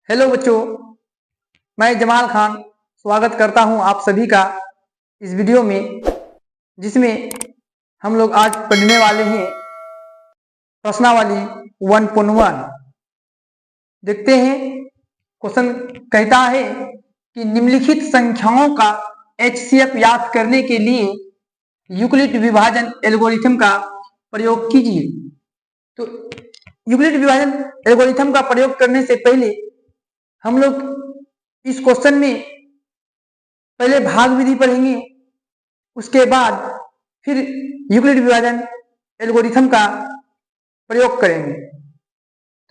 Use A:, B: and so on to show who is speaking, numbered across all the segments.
A: Hello बच्चों, मैं जमाल खान स्वागत करता हूं आप सभी का इस वीडियो में, जिसमें हम लोग आज पढ़ने वाले हैं प्रश्नावली 1.1। देखते हैं, क्वेश्चन कहता है कि निम्नलिखित संख्याओं का एचसीएफ याद करने के लिए यूक्लिड विभाजन एल्गोरिथम का प्रयोग कीजिए। तो यूक्लिड विभाजन एल्गोरिथम का प्रयोग करने से पहले हम लोग इस क्वेश्चन में पहले भाग विधि पढ़ेंगे, उसके बाद फिर यूक्लिड विभाजन एल्गोरिथम का प्रयोग करेंगे।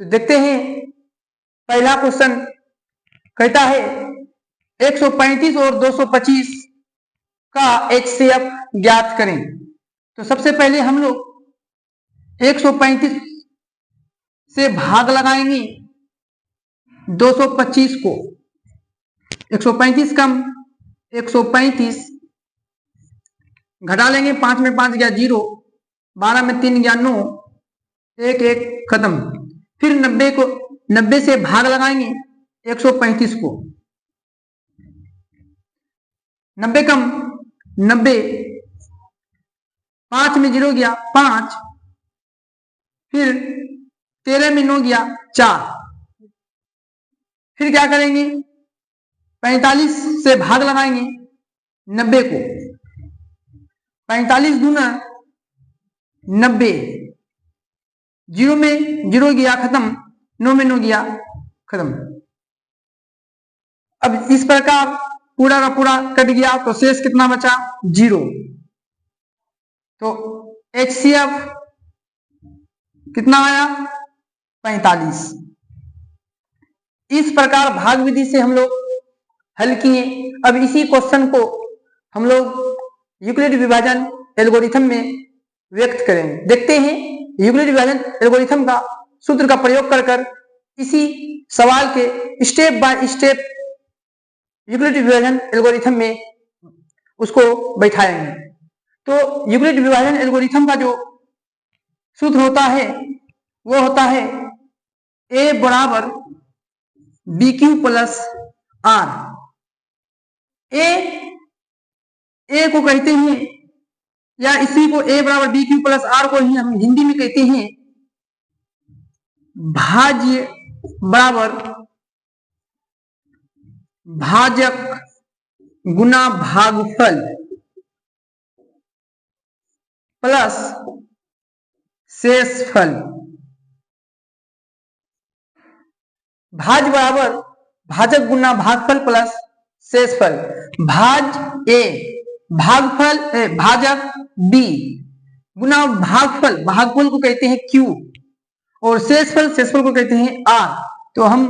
A: तो देखते हैं, पहला क्वेश्चन कहता है 135 और 225 का एचसीएफ ज्ञात करें। तो सबसे पहले हम लोग 135 से भाग लगाएंगे 225 को। 135 कम 135 घटा लेंगे, 5 में 5 गया 0, 12 में 3 गया 9, 1 1 खत्म। फिर 90 से भाग लगाएंगे 135 को। 90 कम 90, 5 में 0 गया 5, फिर 13 में 9 गया 4। फिर क्या करेंगे, 45 से भाग लगाएंगे 90 को। 45 दूना 90, 0 में 0 गया खत्म, 9 में 9 गया खत्म। अब इस प्रकार पूरा का पूरा कट गया तो शेष कितना बचा, 0। तो एचसीएफ कितना आया, 45। इस प्रकार भाग विधि से हम लोग हल किए। अब इसी क्वेश्चन को हम लोग यूक्लिड विभाजन एल्गोरिथम में व्यक्त करेंगे। देखते हैं यूक्लिड विभाजन एल्गोरिथम का सूत्र का प्रयोग कर इसी सवाल के स्टेप बाय स्टेप यूक्लिड विभाजन एल्गोरिथम में उसको बैठाएंगे। तो यूक्लिड विभाजन एल्गोरिथम का जो सूत्र होता है वो होता है ए बराबर बी क्यू प्लस आर। ए को कहते हैं, या इसी को ए बराबर बी क्यू प्लस आर को ही हम हिंदी में कहते हैं भाज्य बराबर भाजक गुना भागफल प्लस शेषफल। भाज बराबर भाजक गुना भागफल प्लस शेषफल। भाज ए, भागफल भाजक बी, गुना भागफल, भागफल को कहते हैं क्यू, और शेषफल को कहते हैं आर। तो हम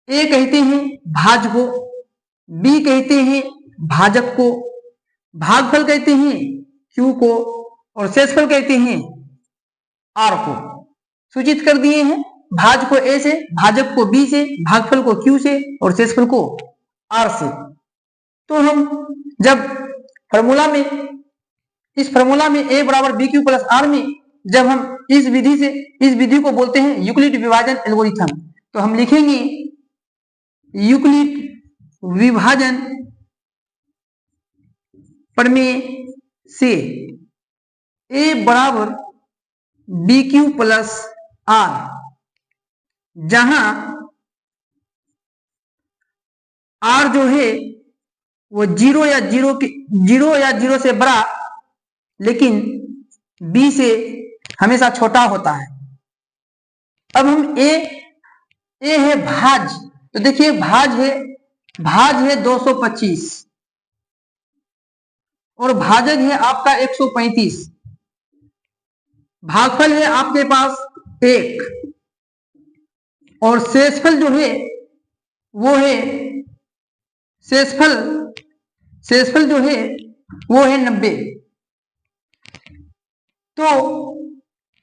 A: ए कहते हैं भाज को, बी कहते हैं भाजक को, भागफल कहते हैं क्यू को, और शेषफल कहते हैं आर को। सूचित कर दिए हैं, भाज को ए से, भाजक को बी से, भागफल को क्यू से, और शेषफल को आर से। तो हम जब फॉर्मूला में, इस फॉर्मूला में ए बराबर बी क्यू प्लस आर में जब हम इस विधि को बोलते हैं यूक्लिड विभाजन एल्गोरिथम, तो हम लिखेंगे यूक्लिड विभाजन प्रमेय से ए बराबर बी क्यू प्लस आर, जहां आर जो है वो 0 या 0 से बड़ा, लेकिन बी से हमेशा छोटा होता है। अब हम ए है भाज, तो देखिए भाज है 225 और भाजक है आपका 135, भागफल है आपके पास 1, और शेषफल जो है वो है शेषफल जो है वो है 90। तो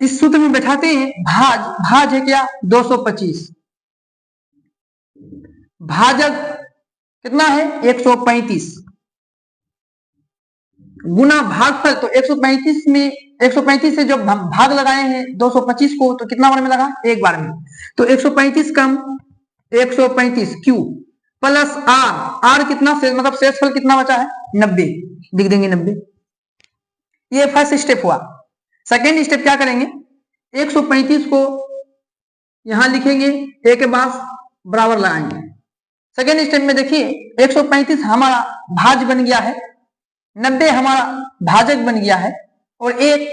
A: इस सूत्र में बैठाते हैं, भाज है क्या 225, भाजक कितना है 135, गुना भागफल, तो 135 से जब हम भाग लगाए हैं 225 को, तो कितना बार में लगा, एक बार में। तो 135 कम 135 क्यू प्लस आर, आर कितना से मतलब शेषफल कितना बचा है 90, लिख देंगे 90। ये फर्स्ट स्टेप हुआ। सेकेंड स्टेप क्या करेंगे, 135 को यहां लिखेंगे, ए के पास बराबर लगाएंगे। सेकेंड स्टेप में देखिए 135 हमारा भाज्य बन गया है, 90 हमारा भाजक बन गया है और एक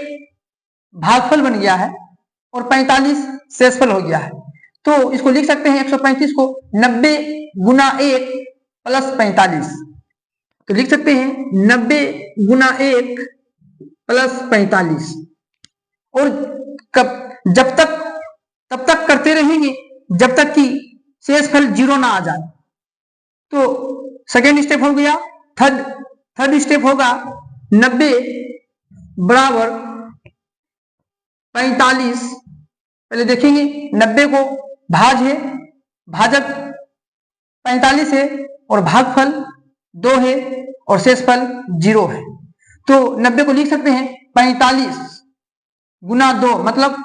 A: भागफल बन गया है और 45 शेषफल हो गया है। तो इसको लिख सकते हैं 135 को 90 गुना 1 प्लस 45, तो लिख सकते हैं 90 गुना 1 प्लस 45। और जब तक तब तक करते रहेंगे जब तक कि शेषफल 0 ना आ जाए। तो सेकेंड स्टेप हो गया। थर्ड स्टेप होगा 90 बराबर 45। पहले देखेंगे 90 को भाज है, भाजक 45 है और भागफल 2 है और शेषफल 0 है। तो 90 को लिख सकते हैं 45 गुना 2, मतलब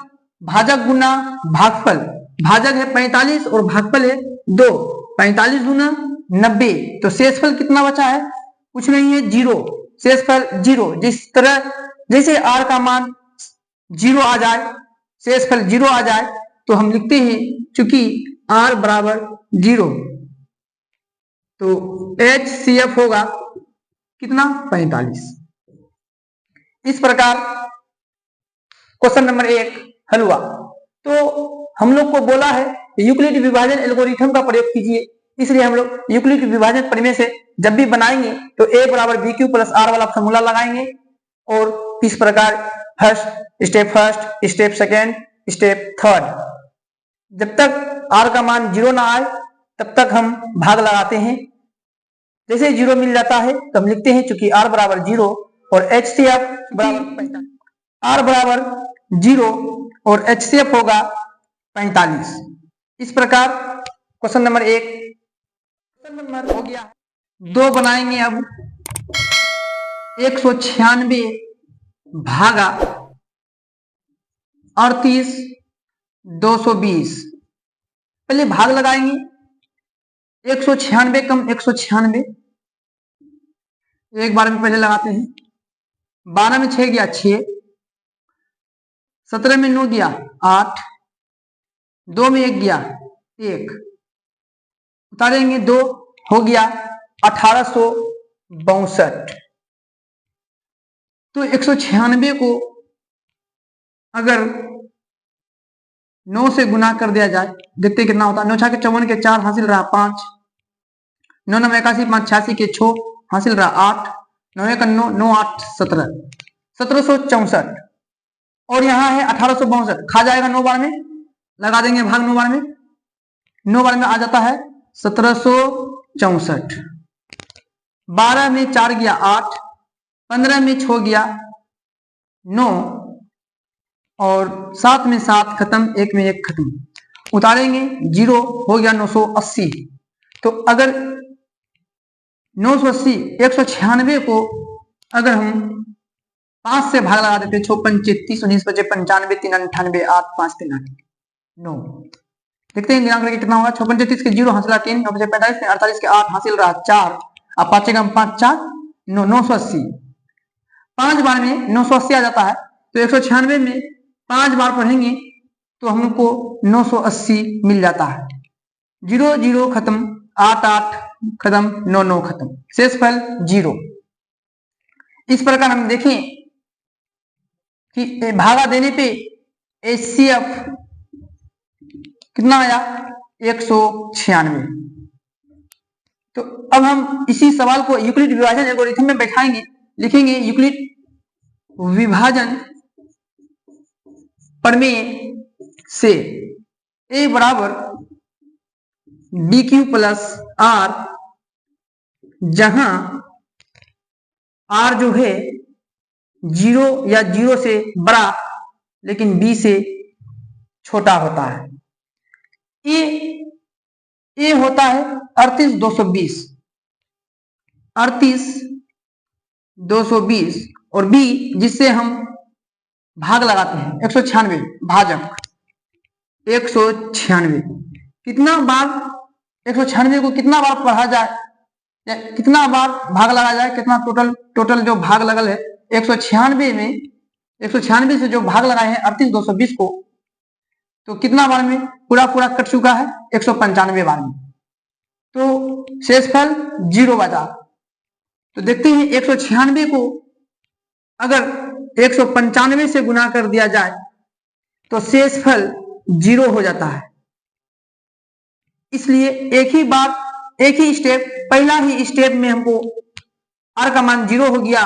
A: भाजक गुना भागफल, भाजक है 45 और भागफल है 2, 45 गुना 90, तो शेषफल कितना बचा है, कुछ नहीं है 0, शेषफल 0। जिस तरह जैसे r का मान 0 आ जाए, शेषफल 0 आ जाए, तो हम लिखते हैं चूंकि r बराबर 0, तो HCF होगा कितना 45। इस प्रकार क्वेश्चन नंबर 1 हल हुआ। तो हम लोग को बोला है यूक्लिड विभाजन एल्गोरिथम का प्रयोग कीजिए, इसलिए हम लोग यूक्लिड विभाजन प्रमेय से जब भी बनाएंगे तो a बराबर बी क्यू प्लस आर वाला फॉर्मूला लगाएंगे। और इस प्रकार first, step second, step third, जब तक r का मान 0 ना आए तब तक हम भाग लगाते हैं। जैसे 0 मिल जाता है तो हम लिखते हैं चूंकि r बराबर 0 और HCF बराबर r बराबर 0 और HCF होगा 45। इस प्रकार क्वेश्चन नंबर 1 हो गया। 2 बनाएंगे अब 196 भागा 38 220। पहले भाग लगाएंगे, 196 कम 196 एक बार में पहले लगाते हैं। 12 में 6 गया 6, 17 में 9 गया 8, 2 में 1 गया 1, उतारेंगे 2 हो गया 1862। तो 196 को अगर 9 से गुना कर दिया जाए, देखते कितना होता है। 9 छाके 54 के 4 हासिल रहा 5, 9 9 81 5 86 के 6 हासिल रहा 8, 9 1 9 9 8 17, 1764। और यहाँ है 1862, खा जाएगा 9 बार में, लगा देंगे भाग 9 बार में, 9 बार में आ जाता है 1764। 12 में 4 गया 8, 15 में 6 गया 9 और 7 में 7 खत्म, 1 में 1 खत्म, उतारेंगे 0 हो गया 980। तो अगर 980 196 को अगर हम 5 से भाग लगा देते, 56 33 19 55 95 3 98 8 5 3 8 9, देखते हैं गिना करके कितना होगा। 56 33 के 0 हासिल रहा 3, 45 के 48 के 8 हासिल रहा 4, अब 5 का 5 4 9, 980। 5 बार में 980 आ जाता है, तो 196 में 5 बार पढ़ेंगे तो हमको 980 मिल जाता है। 0 0 खत्म, 8 8 खत्म, 9 9 खत्म, शेषफल 0। इस प्रकार हम देखें कि भागा देने पे HCF कितना आया 196। तो अब हम इसी सवाल को यूक्लिड विभाजन एल्गोरिथम में बैठाएंगे, लिखेंगे यूक्लिड विभाजन प्रमेय से a बराबर बी क्यू प्लस आर, जहां r जो है 0 या 0 से बड़ा लेकिन b से छोटा होता है। ए होता है 38 220 और बी जिससे हम भाग लगाते हैं 196, भाजक 196। कितना बार 196 को कितना बार पढ़ा जाए या कितना बार भाग लगाया जाए, कितना टोटल जो भाग लगल है 196 से जो भाग लगाए हैं 38220 को, तो कितना बार में पूरा कट चुका है, 195 बार में। तो शेषफल 0 बचा। तो देखते हैं 196 को अगर 195 से गुना कर दिया जाए तो शेषफल 0 हो जाता है। इसलिए एक ही स्टेप, पहला ही स्टेप में हमको r का मान 0 हो गया,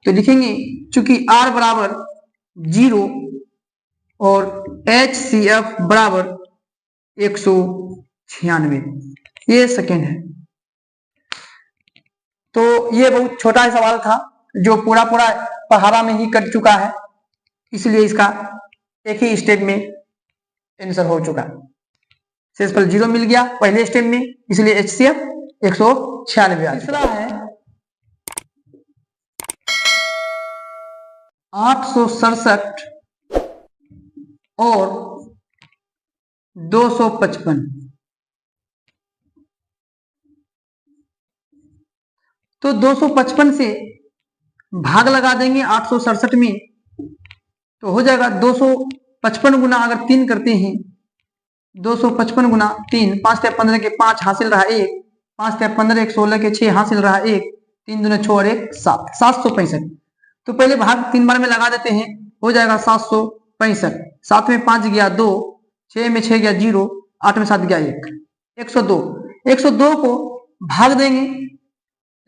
A: तो लिखेंगे चूंकि r बराबर 0 और HCF बराबर 196, ये सेकेंड है। तो ये बहुत छोटा सवाल था जो पूरा पहाड़ा में ही कट चुका है, इसलिए इसका एक ही स्टेप में आंसर हो चुका। शेषफल 0 मिल गया पहले स्टेप में, इसलिए HCF 196। तीसरा है 867 और 255। तो 255 से भाग लगा देंगे 867 में, तो हो जाएगा 255 गुना अगर 3 करते हैं, 255 गुना 3, 5 × 15 के 5 हासिल रहा 1, 5 × 15 1 16 के 6 हासिल रहा 1, 3 दूने 6 और 1 7, 765। तो पहले भाग 3 बार में लगा देते हैं, हो जाएगा 765। 7 में 5 गया 2, 6 में 6 गया 0, 8 में 7 गया 1, 102। 102 को भाग देंगे,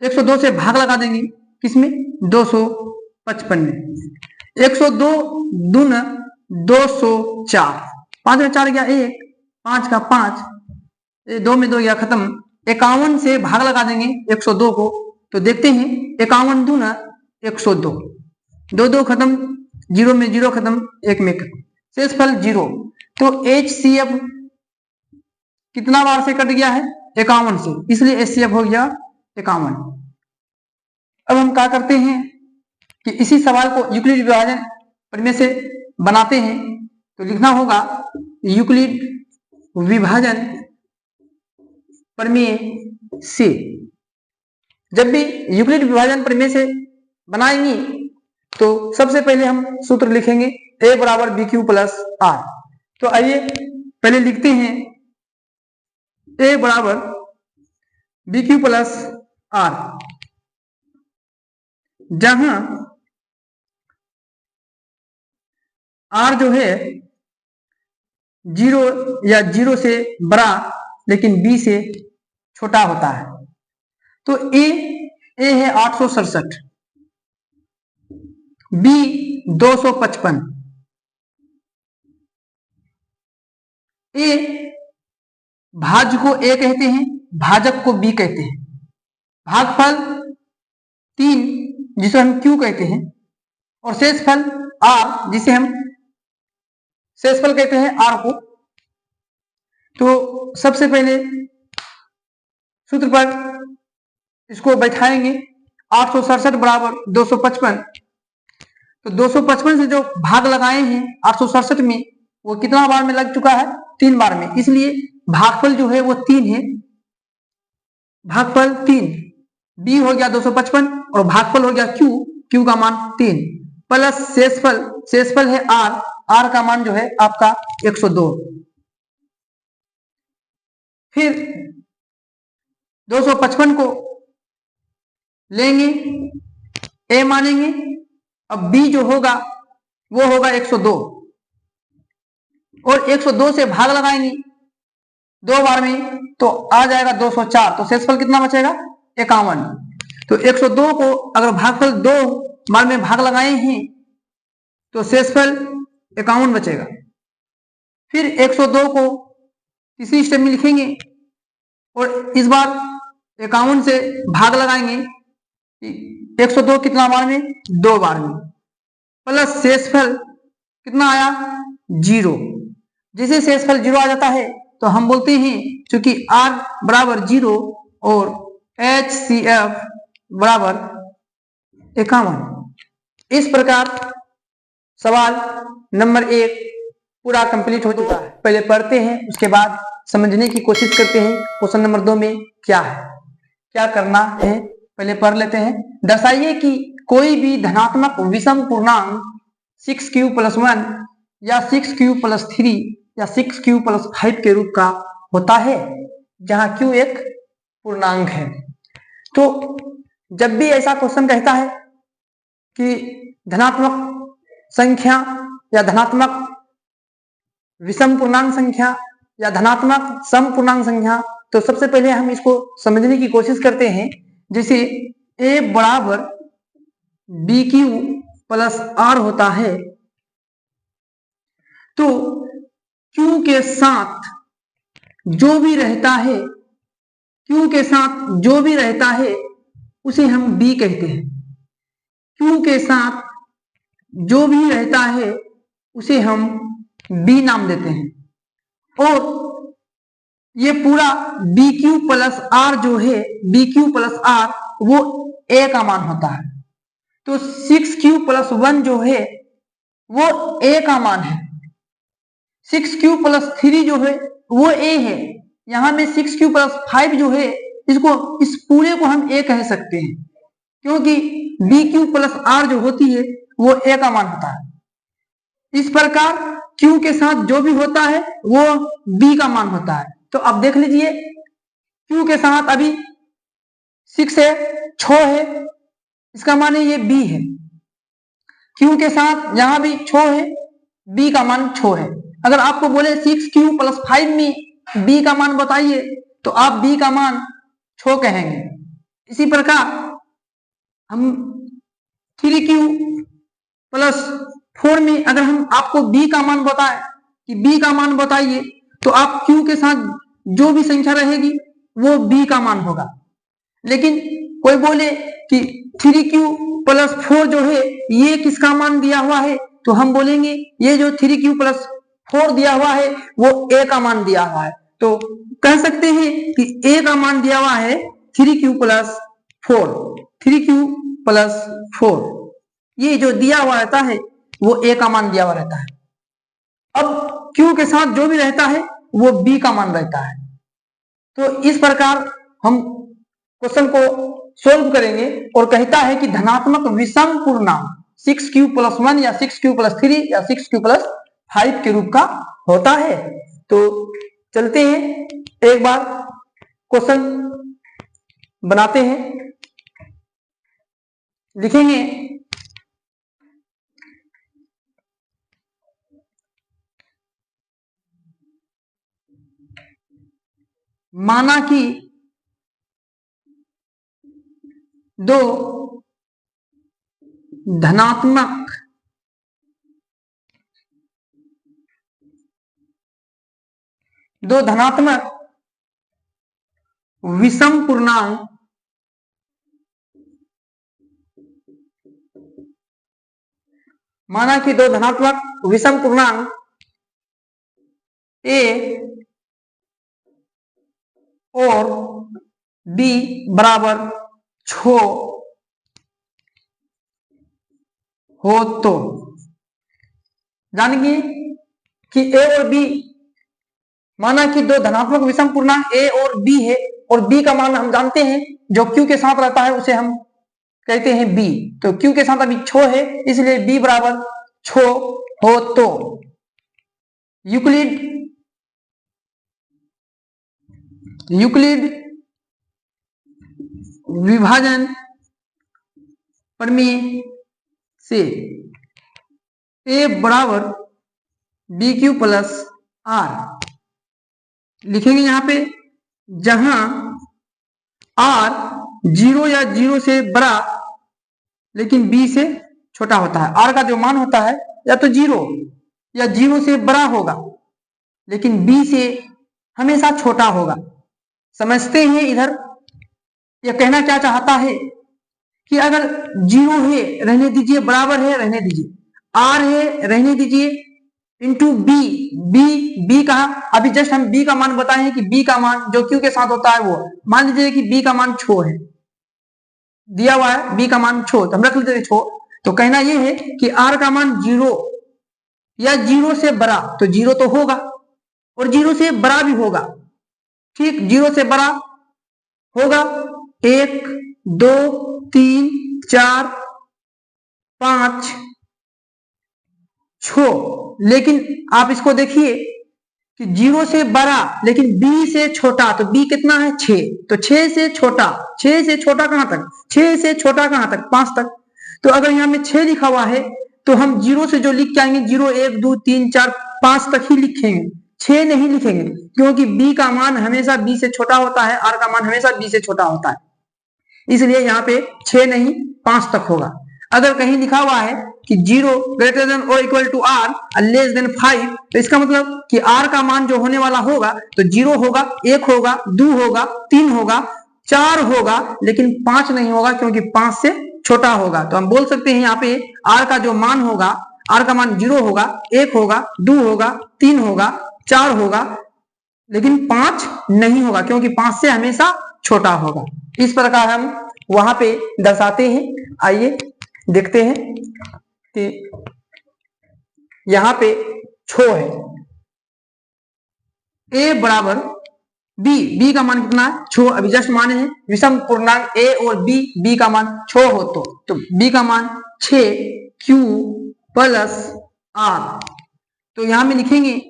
A: 102 से भाग लगा देंगे किसमें, 255 में। 102 दून 204, 5 में 4 गया 1, 5 का 5, 2 में 2 गया खत्म। 51 से भाग लगा देंगे 102 को, तो देखते हैं 51 दून 102, 2 खत्म, 0 में 0 खत्म, 1 में खत्म, शेषफल 0। तो HCF कितना बार से कट गया है, 51 से, इसलिए HCF हो गया 51। अब हम क्या करते हैं कि इसी सवाल को यूक्लिड विभाजन प्रमेय से बनाते हैं। तो लिखना होगा यूक्लिड विभाजन प्रमेय से। जब भी यूक्लिड विभाजन प्रमेय से बनाएंगे तो सबसे पहले हम सूत्र लिखेंगे a बराबर BQ प्लस R। तो आइए पहले लिखते हैं a बराबर BQ प्लस R, जहां R जो है 0 या 0 से बड़ा लेकिन B से छोटा होता है। तो A है 867, B 255, A भाज्य को A कहते हैं, भाजक को B कहते हैं, भागफल 3 जिसे हम Q कहते हैं, और शेषफल R जिसे हम शेषफल कहते हैं R को। तो सबसे पहले सूत्र पर इसको बैठाएंगे, 867 बराबर 255। तो 255 से जो भाग लगाए हैं 867 में, वो कितना बार में लग चुका है, 3 बार में, इसलिए भागफल जो है वो 3 है, भागफल 3, B हो गया 255 और भागफल हो गया Q का मान 3 प्लस शेषफल है R का मान जो है आपका 102। फिर 255 को लेंगे, A मानेंगे, अब B जो होगा वो होगा 102, और 102 से भाग लगाएंगे 2 बार में, तो आ जाएगा 204। तो शेषफल कितना बचेगा, 51। तो 102 को अगर भागफल 2 बार में भाग लगाए हैं तो शेषफल 51 बचेगा। फिर 102 को तीसरी स्टेप में लिखेंगे और इस बार 51 से भाग लगाएंगे, 102 कितना बार में, 2 बार में, प्लस शेषफल कितना आया, 0। जैसे शेषफल 0 आ जाता है तो हम बोलते हैं क्योंकि R बराबर 0 और HCF बराबर 51। इस प्रकार सवाल नंबर 1 पूरा कंप्लीट हो चुका है। पहले पढ़ते हैं, उसके बाद समझने की कोशिश करते हैं क्वेश्चन नंबर 2 में क्या है, क्या करना है। पहले पढ़ लेते हैं। दर्शाइए कि कोई भी धनात्मक विषम पूर्णांक 6q+1 या 6q+3 या 6q+5 के रूप का होता है जहां q एक पूर्णांक है। तो जब भी ऐसा क्वेश्चन कहता है कि धनात्मक संख्या या धनात्मक विषम पूर्णांक संख्या या धनात्मक सम पूर्णांक संख्या, तो सबसे पहले हम इसको समझने की कोशिश करते हैं। जैसे a बराबर bq+r होता है, तो q के साथ जो भी रहता है, q के साथ जो भी रहता है उसे हम b कहते हैं। q के साथ जो भी रहता है उसे हम b नाम देते हैं। और ये पूरा bq+r जो है, bq+r वो a का मान होता है। तो 6q+1 जो है वो a का मान है, 6q+3 जो है वो a है। यहां में 6q+5 जो है, इस पूरे को हम a कह सकते हैं, क्योंकि bq+r जो होती है वो a का मान होता है। इस प्रकार q के साथ जो भी होता है वो b का मान होता है। तो अब देख लीजिए, q के साथ अभी 6 है, 6 है, इसका मान है ये b है। q के साथ यहां भी 6 है, b का मान 6 है। अगर आपको बोले 6q+5 में b का मान बताइए, तो आप b का मान 6 कहेंगे। इसी प्रकार हम 3q+4 में अगर हम आपको b का मान बताएं कि b का मान बताइए, तो आप q के साथ जो भी संख्या रहेगी वो b का मान होगा। लेकिन कोई बोले कि 3q+4 जो है ये किसका मान दिया हुआ है, तो हम बोलेंगे ये जो 3q+4 दिया हुआ है वो a का मान दिया हुआ है। तो कह सकते हैं कि a का मान दिया हुआ है 3q+4, 3q+4 ये जो दिया हुआ रहता है वो a का मान दिया हुआ रहता है। अब q के साथ जो भी रहता है वो b का मान रहता है। तो इस प्रकार हम क्वेश्चन को सोल्व करेंगे और कहता है कि धनात्मक विषम पूर्णांक 6q+1 या 6q+3 या 6q+5 के रूप का होता है। तो चलते हैं, एक बार क्वेश्चन बनाते हैं, लिखेंगे माना कि दो धनात्मक विषम पूर्णांक माना कि दो धनात्मक विषम पूर्णांक a और b बराबर 6 हो, तो जानेंगे कि a और b, माना कि दो धनात्मक विषम पूर्णांक a और b है, और b का मान हम जानते हैं जो q के साथ रहता है उसे हम कहते हैं b। तो q के साथ अभी 6 है, इसलिए b बराबर 6 हो, तो यूक्लिड विभाजन प्रमेय से a बराबर bq+r लिखेंगे यहां पे, जहां r 0 या 0 से बड़ा लेकिन b से छोटा होता है। r का जो मान होता है या तो 0 या 0 से बड़ा होगा, लेकिन b से हमेशा छोटा होगा। समझते हैं इधर यह कहना क्या चाहता है कि अगर 0 है रहने दीजिए, बराबर है रहने दीजिए, r है रहने दीजिए, इंटू b कहा, अभी जस्ट हम b का मान बताए हैं कि b का मान जो q के साथ होता है वो, मान लीजिए कि b का मान 6 है, दिया हुआ है b का मान 6, तो हम रख लेते हैं 6। तो कहना यह है कि r का मान 0 या जीरो से बड़ा, तो जीरो तो होगा और जीरो से बड़ा भी होगा। ठीक, जीरो से बड़ा होगा 1 2 3 4 5 6, लेकिन आप इसको देखिए कि जीरो से बड़ा लेकिन बी से छोटा, तो बी कितना है 6, तो 6 से छोटा, 6 से छोटा कहां तक, 6 से छोटा कहां तक, 5 तक। तो अगर यहां में 6 लिखा हुआ है तो हम जीरो से जो लिख के आएंगे 0 1 2 3 4 5 तक ही लिखेंगे, 6 नहीं लिखेंगे, क्योंकि बी का मान हमेशा बी से छोटा होता है, आर का मान हमेशा बी से छोटा होता है, इसलिए यहाँ पे 6 नहीं 5 तक होगा। अगर कहीं लिखा हुआ है कि 0 ग्रेटर देन और equal to or less than 5, तो इसका मतलब कि आर का मान जो होने वाला होगा तो 0 होगा, 1 होगा, 2 होगा, 3 होगा, 4 होगा, लेकिन 5 नहीं होगा, क्योंकि 5 से छोटा होगा। तो हम बोल सकते हैं यहाँ पे आर का जो मान होगा, आर का मान 0 होगा, 1 होगा, 2 होगा, 3 होगा, 4 होगा, लेकिन 5 नहीं होगा, क्योंकि 5 से हमेशा छोटा होगा। इस प्रकार हम वहां पे दर्शाते हैं। आइए देखते हैं कि यहां पे छो है ए बराबर बी, बी का मान कितना है 6, अभी जस्ट माने हैं विषम पूर्णांक ए और बी का मान 6 हो तो बी का मान 6 क्यू प्लस आर। तो यहां में लिखेंगे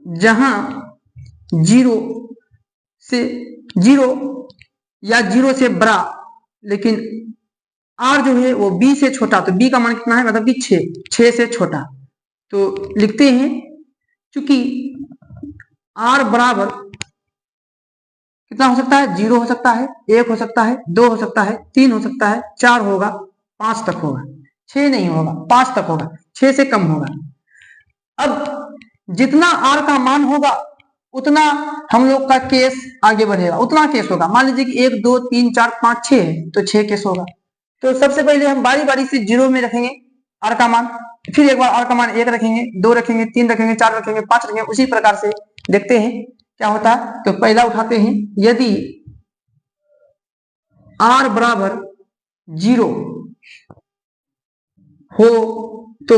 A: जहां 0 या 0 से बड़ा लेकिन आर जो है वो बी से छोटा, तो बी का मान कितना है, मतलब कि 6 से छोटा। तो लिखते हैं क्योंकि आर बराबर कितना हो सकता है, 0 हो सकता है, 1 हो सकता है, 2 हो सकता है, 3 हो सकता है, 4 होगा, 5 तक होगा, 6 नहीं होगा, 5 तक होगा, 6 से कम होगा। अब जितना आर का मान होगा उतना हम लोग का केस आगे बढ़ेगा, उतना केस होगा। मान लीजिए कि 1 2 3 4 5 6 है तो 6 केस होगा। तो सबसे पहले हम बारी बारी से 0 में रखेंगे आर का मान, फिर एक बार आर का मान 1 रखेंगे, 2 रखेंगे, 3 रखेंगे, 4 रखेंगे, 5 रखेंगे, उसी प्रकार से देखते हैं क्या होता है। तो पहला उठाते हैं, यदि आर बराबर 0 हो तो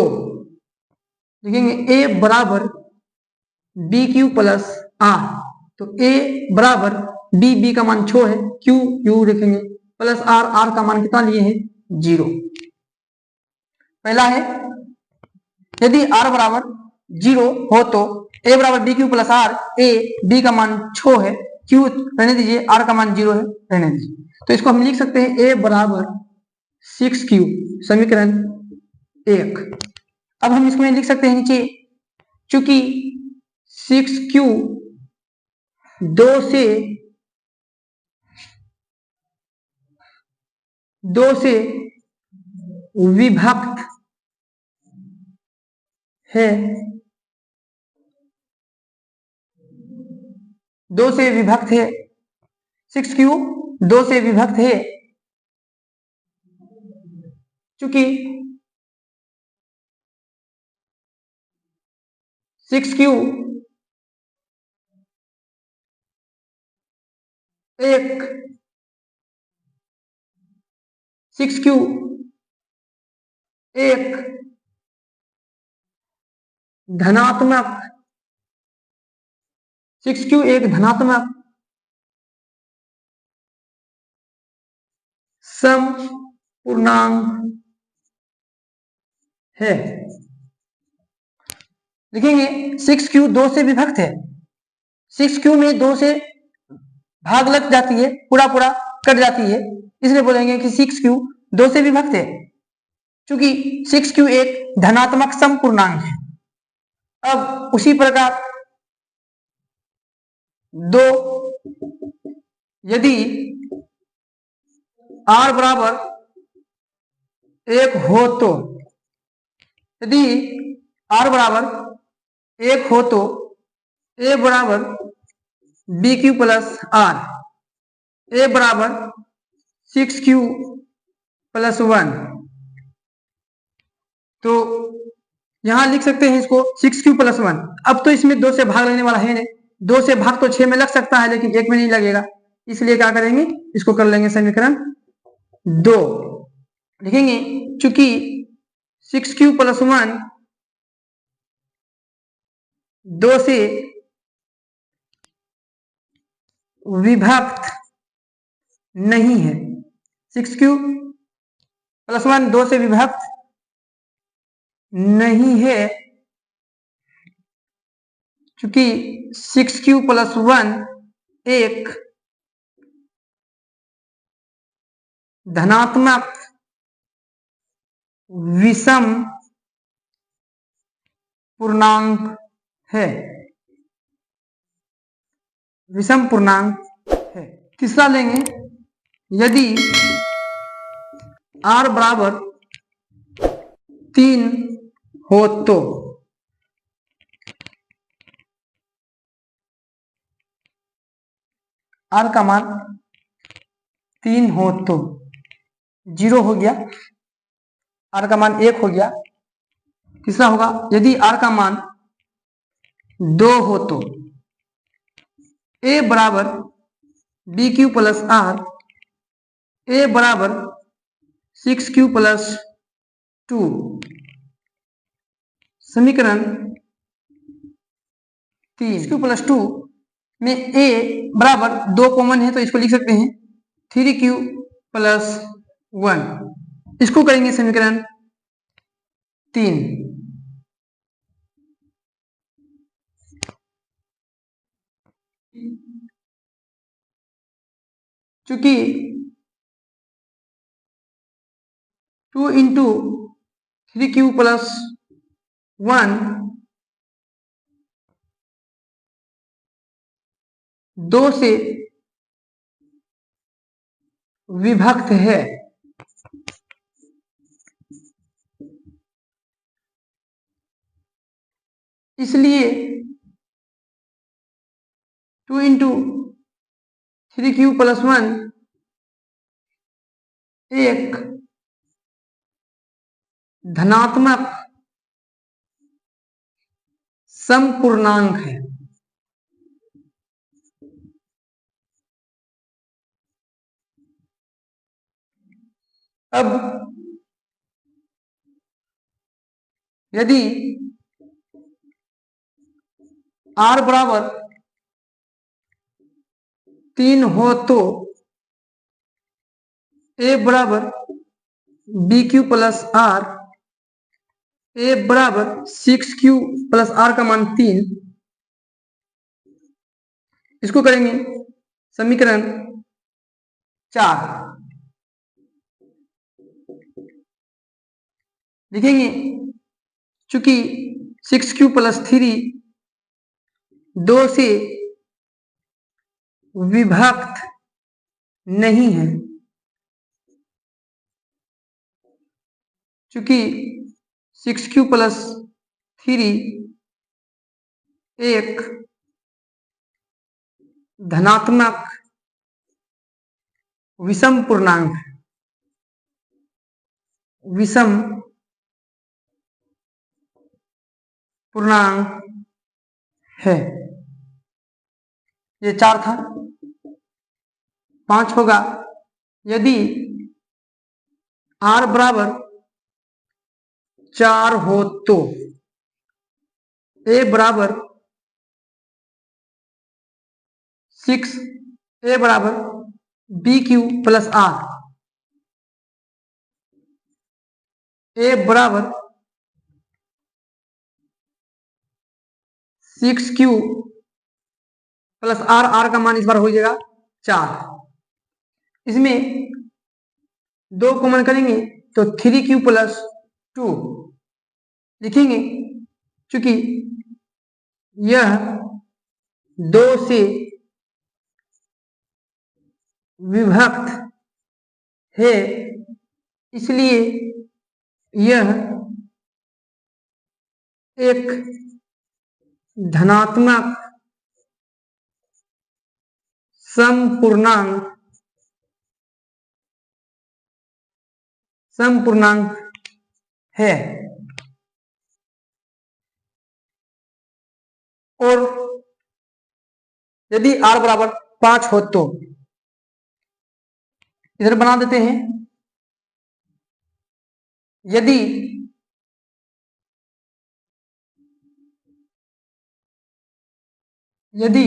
A: लिखेंगे ए बराबर बी क्यू प्लस आर। तो ए बराबर बी का मान 6 है, क्यू लिखेंगे प्लस आर का मान कितना लिए हैं 0। पहला है यदि आर बराबर 0 हो तो ए बराबर b q plus r, a b का मान 6 है, क्यू रहने दीजिए, आर का मान 0 है, रहने दीजिए। तो इसको हम लिख सकते हैं ए बराबर 6Q, समीकरण 1। अब हम इसमें लिख सकते हैं नीचे, चूंकि 6Q 2 से विभक्त है, 2 से विभक्त है, 6Q 2 से विभक्त है, चूंकि 6Q एक 6Q एक धनात्मक 6Q एक धनात्मक सम पूर्णांक है। लिखेंगे 6Q 2 से विभक्त है, 6Q में 2 से भाग लग जाती है, पूरा कट जाती है, इसलिए बोलेंगे कि 6Q 2 से विभक्त है, क्योंकि 6Q एक धनात्मक सम पूर्णांक है। अब उसी प्रकार 2 यदि R बराबर 1 हो तो, यदि R बराबर 1 हो तो A बराबर बी क्यू प्लस आर, ए बराबर 6Q प्लस 1। तो यहां लिख सकते हैं इसको 6Q प्लस 1। अब तो इसमें 2 से भाग लेने वाला है नहीं, 2 से भाग तो 6 में लग सकता है लेकिन 1 में नहीं लगेगा, इसलिए क्या करेंगे, इसको कर लेंगे समीकरण 2। लिखेंगे चूंकि 6Q प्लस 1 2 से विभक्त नहीं है। 6q+1 2 से विभक्त नहीं है, क्योंकि 6q+1 एक धनात्मक विषम पूर्णांक है। विषम पूर्णांक है। तीसरा लेंगे, यदि r बराबर 3 हो तो r का मान 3 हो तो 0 हो गया, r का मान 1 हो गया। तीसरा होगा, यदि r का मान 2 हो तो a बराबर bq+r, a बराबर 6q+2। समीकरण 3। 6q+2 में a बराबर 2 कॉमन है, तो इसको लिख सकते हैं 3q+1। इसको करेंगे समीकरण 3। चूंकि 2 × 3q+1 2 से विभक्त है, इसलिए 2 × 3q+1 एक धनात्मक समपूर्णांक है। अब यदि r बराबर 3 हो तो a बराबर bq+r, a बराबर 6q+r का मान 3। इसको करेंगे समीकरण 4। लिखेंगे, चूंकि 6q+3 2 से विभक्त नहीं है, चूंकि 6q+3 एक धनात्मक विषम पूर्णांक है। विषम पूर्णांक है। ये 4 था। 5 होगा, यदि r बराबर 4 हो तो a बराबर 6, a बराबर bq+r, a बराबर 6q+r, r का मान इस बार हो जाएगा 4। इसमें 2 कॉमन करेंगे तो 3q+2 लिखेंगे, क्योंकि यह 2 से विभक्त है, इसलिए यह एक धनात्मक समपूर्णांक है। और यदि r बराबर 5 हो तो इधर बना देते हैं, यदि यदि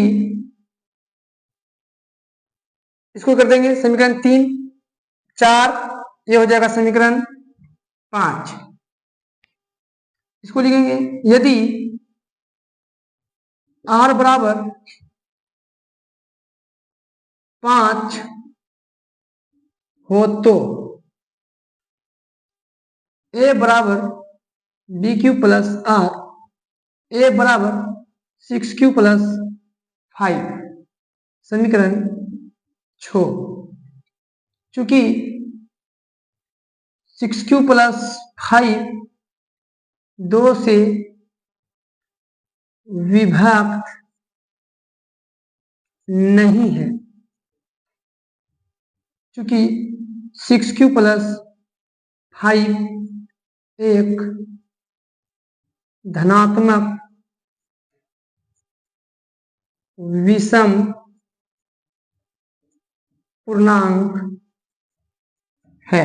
A: इसको कर देंगे समीकरण 3, 4, ये हो जाएगा समीकरण 5। इसको लिखेंगे यदि r बराबर 5 हो तो a बराबर bq प्लस r, a बराबर 6q प्लस 5, समीकरण 6। चूंकि 6q प्लस 5 2 से विभक्त नहीं है, चूंकि 6q प्लस 5 एक धनात्मक विषम पूर्णांक है।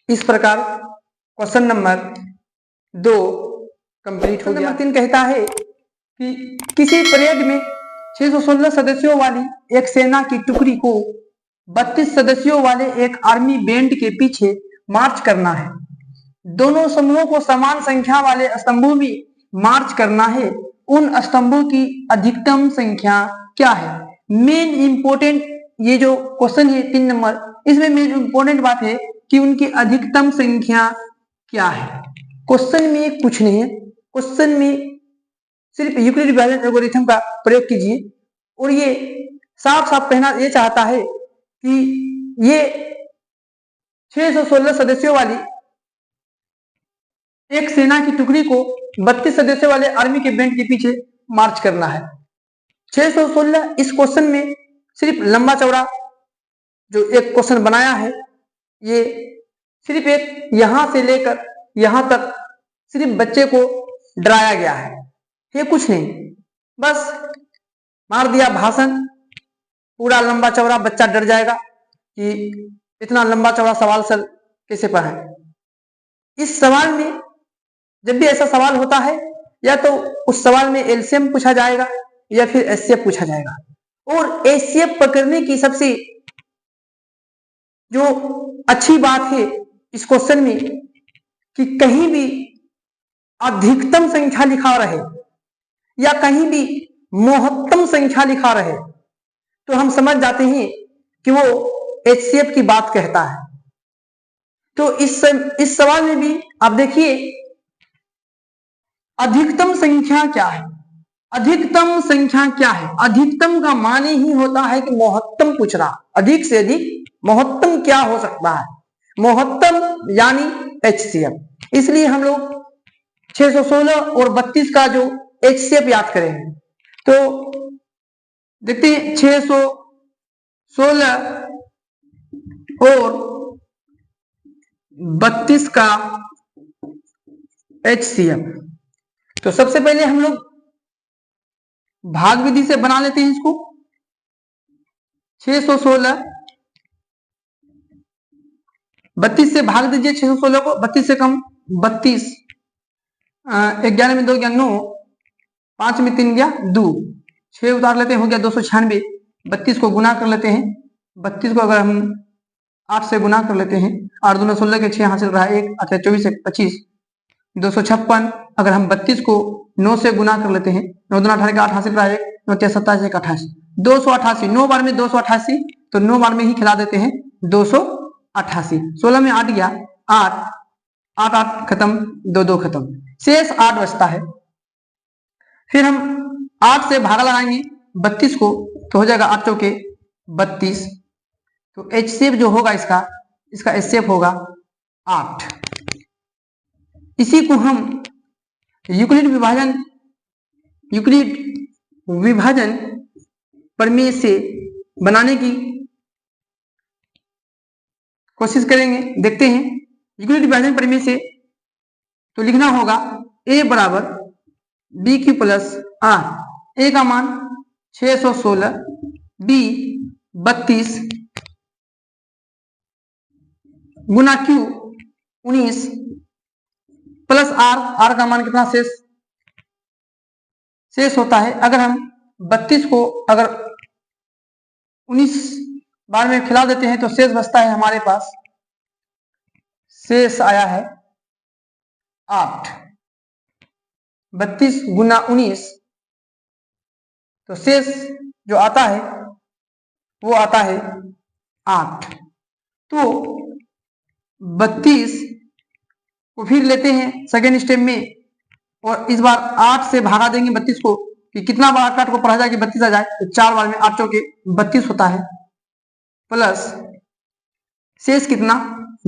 A: इस प्रकार क्वेश्चन नंबर 2 कंप्लीट हो गया। नंबर 3 कहता है कि किसी परेड में 616 सदस्यों वाली एक सेना की टुकड़ी को 32 सदस्यों वाले एक आर्मी बैंड के पीछे मार्च करना है। दोनों समूहों को समान संख्या वाले स्तंभों में मार्च करना है। उन स्तंभों की अधिकतम संख्या क्या है? मेन इंपोर्टेंट ये जो क्वेश्चन है 3 नंबर, इसमें मेन इंपोर्टेंट बात है कि उनकी अधिकतम संख्या क्या है। क्वेश्चन में कुछ नहीं है, क्वेश्चन में सिर्फ यूक्लिड विभाजन एल्गोरिथम का प्रयोग कीजिए और ये साफ साफ कहना ये चाहता है कि ये 616 सदस्यों वाली एक सेना की टुकड़ी को 32 सदस्यों वाले आर्मी के बैंड के पीछे मार्च करना है। 616 इस क्वेश्चन में सिर्फ लंबा चौड़ा जो एक क्वेश्चन बनाया है, ये सिर्फ एक यहां से लेकर यहां तक सिर्फ बच्चे को डराया गया है, ये कुछ नहीं, बस मार दिया भाषण, पूरा लंबा चौड़ा, बच्चा डर जाएगा कि इतना लंबा चौड़ा सवाल सर कैसे पढ़ाएं। इस सवाल में जब भी ऐसा सवाल होता है या तो उस सवाल में एलसीएम पूछा जाएगा या फिर एचसीएफ पूछा जाएगा। और एचसीएफ पकड़ने की सबसे जो अच्छी बात है इस क्वेश्चन में कि कहीं भी अधिकतम संख्या लिखा रहे या कहीं भी महत्तम संख्या लिखा रहे तो हम समझ जाते हैं कि वो एचसीएफ की बात कहता है। तो इस सवाल में भी आप देखिए अधिकतम संख्या क्या है। अधिकतम संख्या क्या है? अधिकतम का माने ही होता है कि महत्तम पूछ रहा, अधिक से अधिक महत्तम क्या हो सकता है, महत्तम यानी एचसीएफ। इसलिए हम लोग 616 और 32 का जो एचसीएफ याद करेंगे। तो देखते हैं 616 और 32 का एचसीएफ। तो सबसे पहले हम लोग भाग विधि से बना लेते हैं इसको। 616 32 से भाग दीजिए 616 को, 32 से कम 32, 11 में 2 गया 9, 5 में 3 गया 2, 6 उतार लेते हैं, हो गया 296। 32 को गुना कर लेते हैं, 32 को अगर हम 8 से गुना कर लेते हैं, 8 दूना 16 के 6 हासिल रहा 1, 8 24 25, 256। अगर हम 32 को 9 से गुना कर लेते हैं, 9 दूना 18 का 8 हासिल रहा 1, 9 3 27 1 28, 288। 9 बार में 288, तो 9 बार में ही खिला देते हैं 288। 16 में 8 गया 8, 8 8 खत्म, 2 2 खत्म, शेष 8 बचता है। फिर हम 8 से भागा लगाएंगे 32 को, तो हो जाएगा 8 चौके 32। तो एचसीएफ जो होगा इसका एचसीएफ होगा 8। इसी को हम यूक्लिड विभाजन प्रमेय से बनाने की कोशिश करेंगे। देखते हैं यूक्लिड विभाजन प्रमेय से तो लिखना होगा a बराबर b q plus r. A का मान 616, बी 32 गुना क्यू 19 प्लस आर। आर का मान कितना शेष होता है? अगर हम 32 को अगर 19 बार में खिला देते हैं तो शेष बचता है हमारे पास, शेष आया है 8। 32 गुना 19, तो शेष जो आता है वो आता है 8। तो 32 को फिर लेते हैं सेकेंड स्टेप में, और इस बार 8 से भागा देंगे 32 को, कि कितना बार 8 को पढ़ा जाए कि 32 आ जाए, तो 4 बार में 8 चौके 32 होता है, प्लस शेष कितना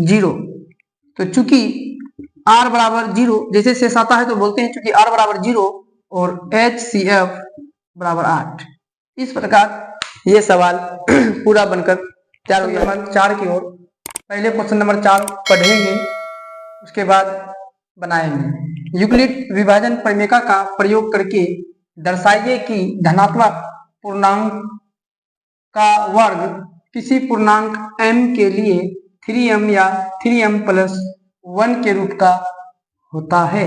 A: 0। तो चूंकि r बराबर 0, जैसे शेष आता है तो बोलते हैं चूंकि r बराबर 0 और HCF बराबर 8। इस प्रकार ये सवाल पूरा बनकर तैयार हो गया। नंबर 4 की ओर, पहले क्वेश्चन नंबर 4 पढ़ेंगे, उसके बाद बनाएंगे। यूक्लिड विभाजन प्रमेय का प्रयोग करके दर्शाइए कि धनात्मक पूर्णांक का वर्ग किसी पूर्णांक m के लिए 3m या 3m प्लस 1 के रूप का होता है।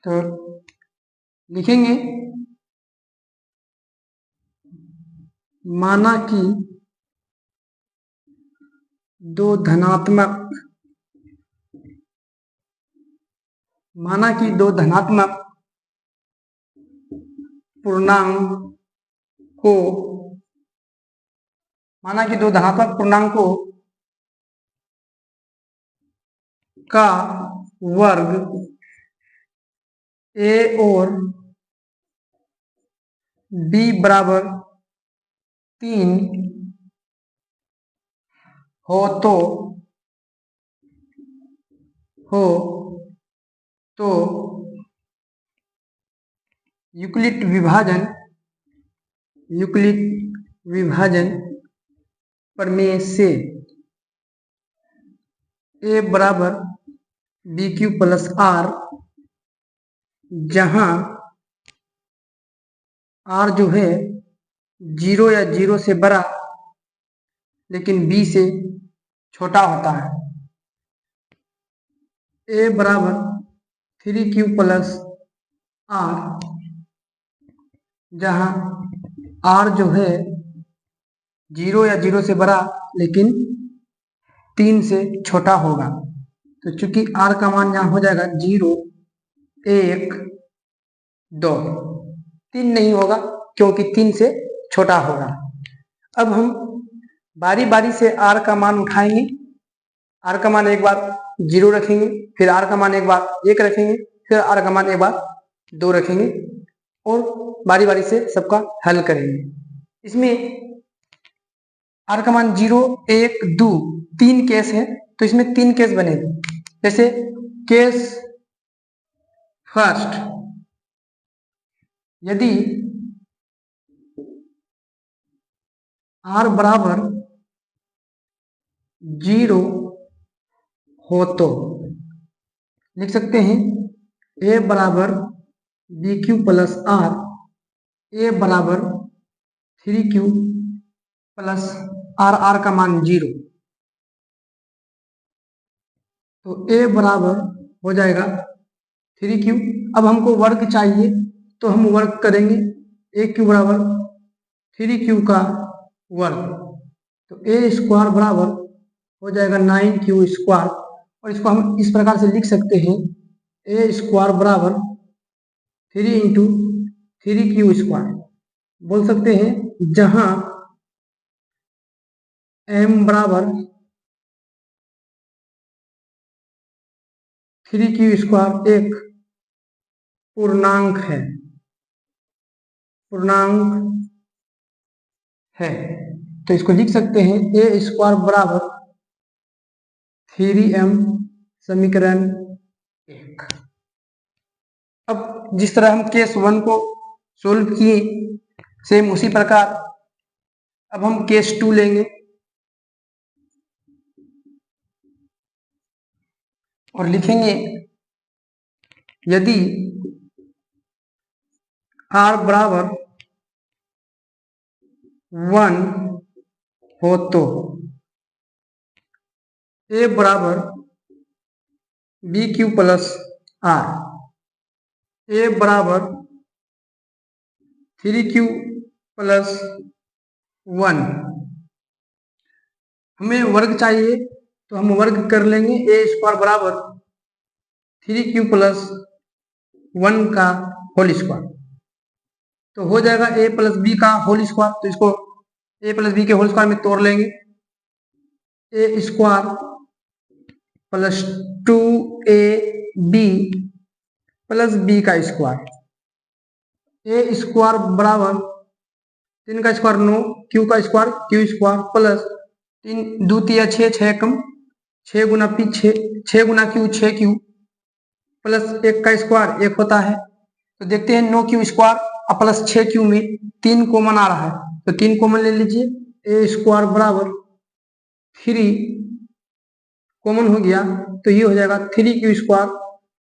A: तो लिखेंगे, माना कि दो धनात्मक पूर्णांकों का वर्ग a और b बराबर 3 हो तो यूक्लिड विभाजन प्रमेय से a बराबर bq प्लस r, जहां r जो है 0 या 0 से बड़ा लेकिन b से छोटा होता है, a बराबर 3q प्लस r, जहां r जो है 0 या 0 से बड़ा लेकिन 3 से छोटा होगा। तो चूंकि r का मान यहाँ हो जाएगा 0, 1, 2, 3 नहीं होगा क्योंकि 3 से छोटा होगा। अब हम बारी बारी से r का मान उठाएंगे। r का मान एक बार 0 रखेंगे, फिर r का मान एक बार 1 रखेंगे, फिर r का मान एक बार 2 रखेंगे, और बारी बारी से सबका हल करेंगे। इसमें r का मान 0, 1, 2 3 केस है, तो इसमें 3 केस बनेंगे। जैसे केस फर्स्ट, यदि r बराबर 0 हो तो लिख सकते हैं a बराबर bq प्लस r, a बराबर 3q प्लस r का मान 0, तो a बराबर हो जाएगा 3q। अब हमको वर्ग चाहिए तो हम वर्ग करेंगे, aq बराबर 3q का वर्ग, तो a स्क्वायर बराबर हो जाएगा 9q स्क्वायर, और इसको हम इस प्रकार से लिख सकते हैं a स्क्वायर बराबर 3 इंटू 3q स्क्वायर बोल सकते हैं, जहां m बराबर 3q स्क्वायर एक पूर्णांक है, तो इसको लिख सकते हैं a स्क्वायर बराबर 3m, समीकरण 1। अब जिस तरह हम केस 1 को सोल्व किए, सेम उसी प्रकार अब हम केस 2 लेंगे और लिखेंगे, यदि r बराबर 1 हो तो a बराबर bq प्लस r, a बराबर 3q प्लस 1। हमें वर्ग चाहिए तो हम वर्ग कर लेंगे, ए स्क्वायर बराबर 3q प्लस 1 का होल स्क्वायर। तो हो जाएगा ए प्लस बी का होल स्क्वायर। तो इसको ए प्लस बी के होल स्क्वायर में तोड़ लेंगे। A square plus 2ab plus B का स्क्वायर। ए स्क्वायर बराबर 3 का स्क्वायर 9, क्यू का स्क्वायर क्यू स्क्वायर प्लस 3 2 3 6 6 कम 6 गुना पी 6 गुना क्यू 6q प्लस 1 का स्क्वायर 1 होता है। तो देखते हैं 9q स्क्वायर प्लस 6q में 3 कॉमन आ रहा है, तो 3 कॉमन ले लीजिए। ए स्क्वायर बराबर 3 कॉमन हो गया, तो ये हो जाएगा 3q स्क्वायर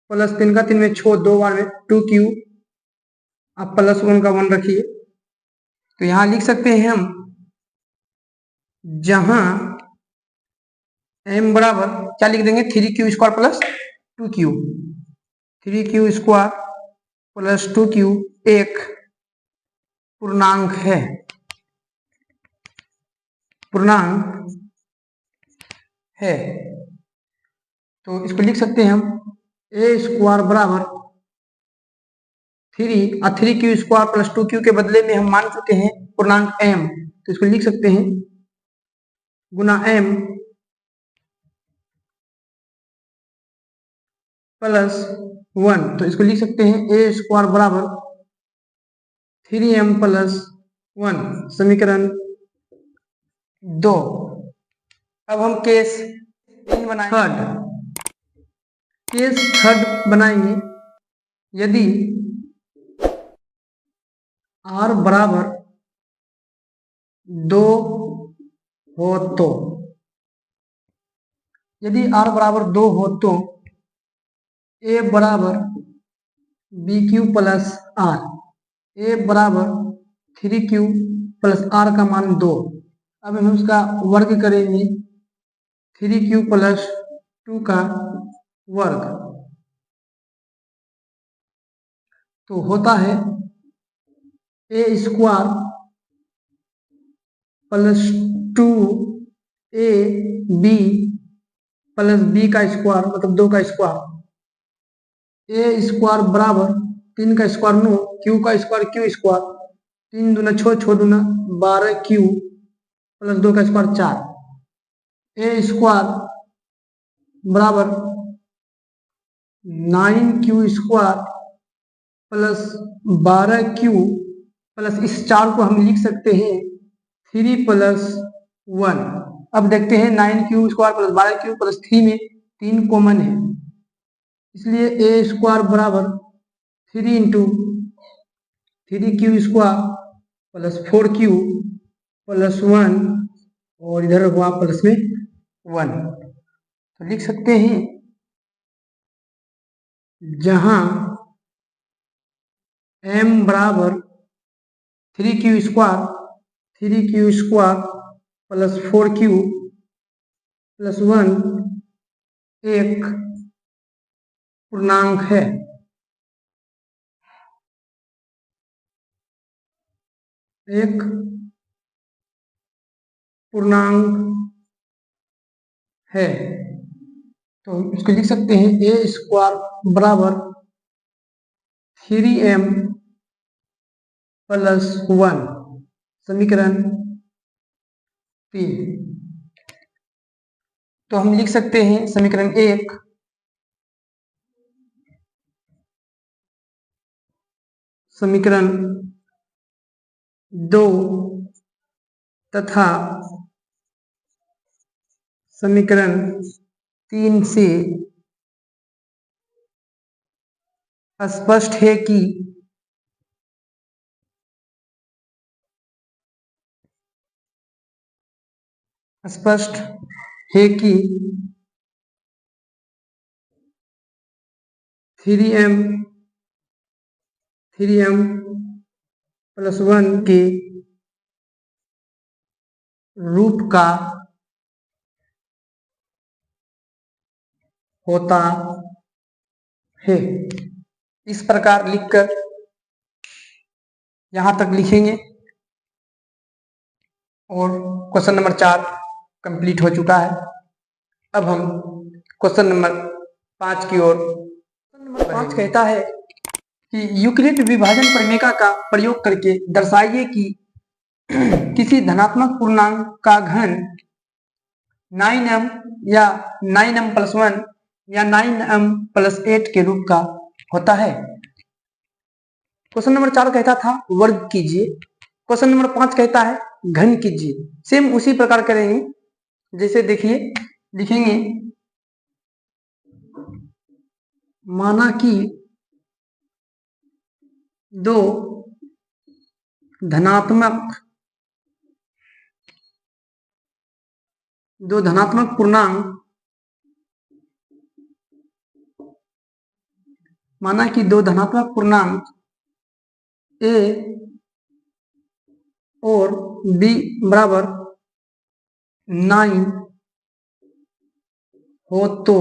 A: प्लस 3 का 3 में 6 2 बार में 2q, अब प्लस 1 का 1 रखिए। तो यहाँ लिख सकते हैं हम, जहां m बराबर क्या लिख देंगे 3q square plus 2q। 3q square plus 2q एक पूर्णांक है, पूर्णांक है। तो इसको लिख सकते हैं हम, ए स्क्वायर बराबर 3 और 3q स्क्वायर प्लस 2q के बदले में हम मान चुके हैं पूर्णांक m, तो इसको लिख सकते हैं गुना m प्लस 1। तो इसको लिख सकते हैं ए स्क्वायर बराबर 3m प्लस 1, समीकरण 2। अब हम केस थर्ड बनाएंगे। यदि r बराबर 2 हो तो, यदि r बराबर 2 हो तो a बराबर bq प्लस r, a बराबर 3q प्लस r का मान 2। अब हम उसका वर्ग करेंगे, 3q प्लस 2 का वर्ग, तो होता है A square plus 2ab plus B का स्क्वायर मतलब 2 का स्क्वायर। ए स्क्वायर बराबर 3 का स्क्वायर 9, क्यू का स्क्वायर क्यू स्क्वायर, 3 दूना 6 6 दूना 12q प्लस 2 का स्क्वायर 4। ए स्क्वायर बराबर 9q square plus 12q plus इस 4 को हम लिख सकते हैं 3 प्लस 1। अब देखते हैं 9q square plus 12q plus 3 में 3 कॉमन है, इसलिए ए स्क्वायर बराबर 3 into 3q square plus 4q plus 1 और इधर हुआ प्लस में 1। तो लिख सकते हैं, जहां m बराबर 3q square plus 4q plus 1 एक पूर्णांक है, एक पूर्णांक है। तो इसको लिख सकते हैं ए स्क्वायर बराबर 3m प्लस 1, समीकरण 3। तो हम लिख सकते हैं समीकरण 1 समीकरण 2 तथा समीकरण 3 से स्पष्ट है कि है कि 3m प्लस 1 के रूप का होता है। इस प्रकार लिखकर यहां तक लिखेंगे और क्वेश्चन नंबर 4 कंप्लीट हो चुका है। अब हम क्वेश्चन नंबर 5 की ओर। क्वेश्चन नंबर 5 कहता है कि यूक्लिड विभाजन प्रमेय का प्रयोग करके दर्शाइए कि किसी धनात्मक पूर्णांक का घन 9m या 9m+1 या 9m+8 के रूप का होता है। क्वेश्चन नंबर 4 कहता था वर्ग कीजिए, क्वेश्चन नंबर 5 कहता है घन कीजिए। सेम उसी प्रकार करेंगे। जैसे देखिए लिखेंगे, माना कि दो धनात्मक पूर्णांक, माना कि दो धनात्मक पूर्णांक a और b बराबर 9 हो तो,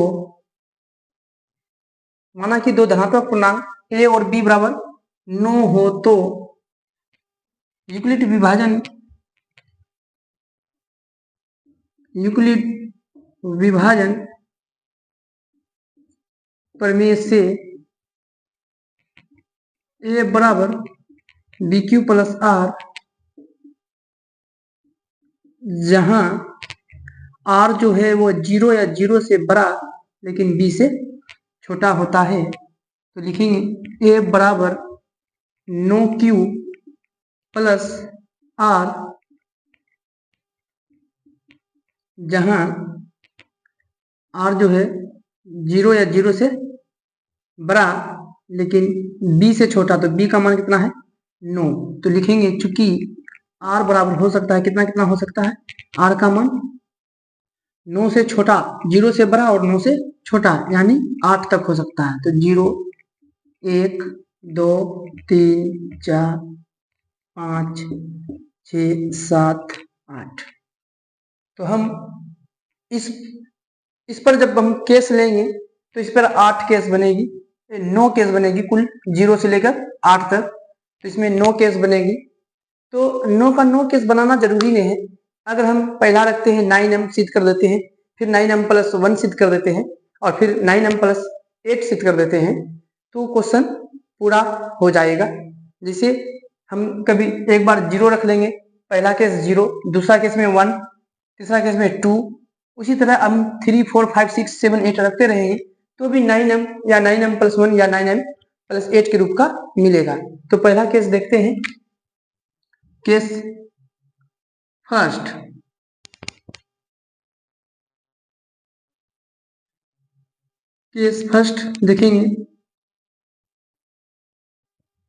A: माना कि दो धनात्मक पूर्णांक a और b बराबर 9 हो तो यूक्लिड विभाजन प्रमेय से a बराबर bq प्लस r, जहां r जो है वो 0 या 0 से बड़ा लेकिन b से छोटा होता है, तो लिखेंगे a बराबर 9q प्लस r, जहां r जो है 0 या 0 से बड़ा लेकिन b से छोटा, तो b का मान कितना है 9। तो लिखेंगे चूंकि r बराबर हो सकता है कितना कितना हो सकता है, r का मान 9 से छोटा, 0 से बड़ा और 9 से छोटा यानी 8 तक हो सकता है। तो 0 1 2 3 4 5 6 7 8। तो हम इस पर जब हम केस लेंगे तो इस पर 8 केस बनेगी, 9 केस बनेगी कुल 0 से लेकर 8 तक। तो इसमें 9 केस बनेगी। तो 9 का 9 केस बनाना जरूरी नहीं है। अगर हम पहला रखते हैं 9m सिद्ध कर देते हैं, फिर 9m+1 सिद्ध कर देते हैं और फिर 9m+8 सिद्ध कर देते हैं तो क्वेश्चन पूरा हो जाएगा। जैसे हम कभी एक बार 0 रख लेंगे, पहला केस 0, दूसरा केस में 1, तीसरा केस में 2, उसी तरह हम 3 4 5 6 7 8 रखते रहेंगे तो भी 9m या 9m+1 या 9m+8 के रूप का मिलेगा। तो पहला केस देखते हैं। केस फर्स्ट देखेंगे,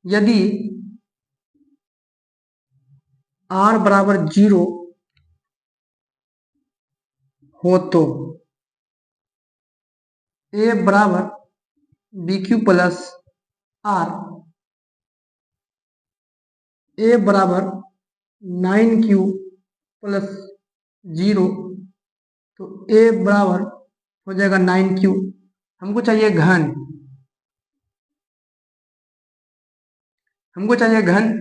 A: यदि r बराबर 0 हो तो a बराबर bq प्लस r, a बराबर 9q प्लस 0, तो a बराबर हो जाएगा 9q। हमको चाहिए घन,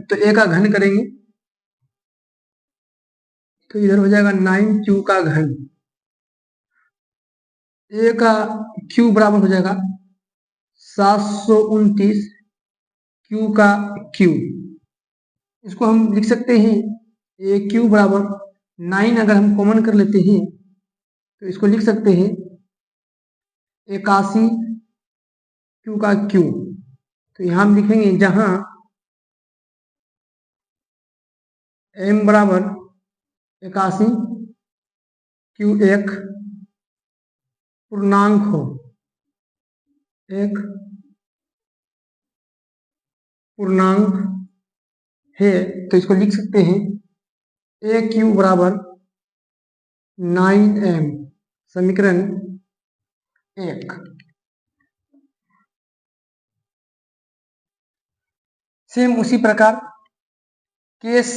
A: तो a का घन करेंगे तो इधर हो जाएगा 9q का घन, a का q बराबर हो जाएगा 729 q का q। इसको हम लिख सकते हैं ए क्यू बराबर 9, अगर हम कॉमन कर लेते हैं तो इसको लिख सकते हैं 81 क्यू का क्यू। तो यहाँ हम लिखेंगे जहां m बराबर 81 क्यू एक पूर्णांक हो, एक पूर्णांक है, तो इसको लिख सकते हैं ए क्यू बराबर 9m, समीकरण 1। सेम उसी प्रकार केस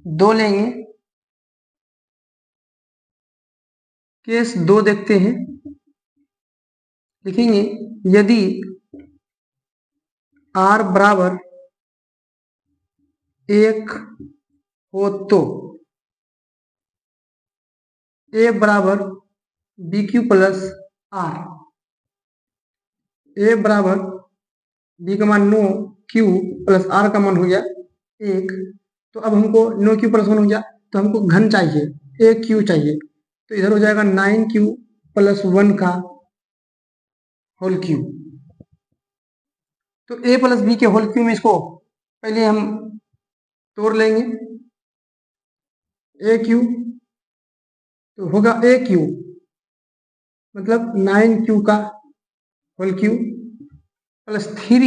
A: 2 लेंगे। केस 2 देखते हैं, लिखेंगे यदि r बराबर एक हो तो ए बराबर बी क्यू प्लस आर, ए बराबर बी का मान 9 क्यू प्लस आर का मान हो गया 1। तो अब हमको 9 क्यू प्लस 1 हो गया, तो हमको घन चाहिए, ए क्यू चाहिए, तो इधर हो जाएगा 9 क्यू प्लस 1 का होल क्यू। तो ए प्लस बी के होल क्यू में इसको पहले हम तोड़ लेंगे, ए क्यू तो होगा ए क्यू मतलब 9 क्यू का whole Q plus 3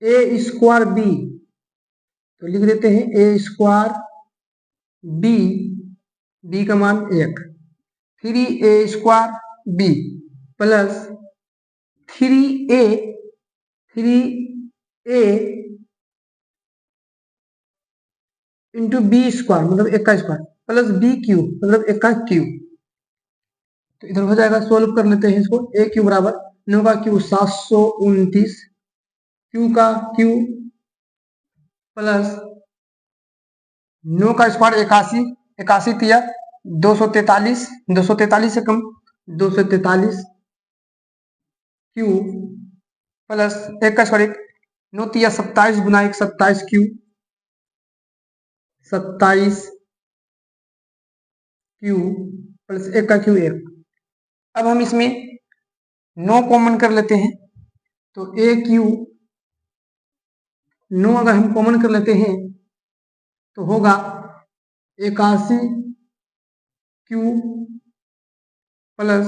A: a square B, तो लिख देते हैं ए स्क्वायर बी, बी का मान 1, 3 a square b plus 3 A into b square मतलब 1 का स्क्वायर प्लस बी क्यू मतलब 1 का क्यू। तो इधर हो जाएगा, सोल्व कर लेते हैं इसको। ए क्यू बराबर 9 का क्यू 729, क्यू का क्यू प्लस 9 का स्क्वायर 81, 81 तिया 243, 243 से कम 243 क्यू प्लस 1 का स्क्वायर 9 तिया 27 गुना 1 27 क्यू, 27 क्यू प्लस 1 का क्यू 1। अब हम इसमें 9 कॉमन कर लेते हैं, तो ए क्यू 9 अगर हम कॉमन कर लेते हैं तो होगा 81 क्यू प्लस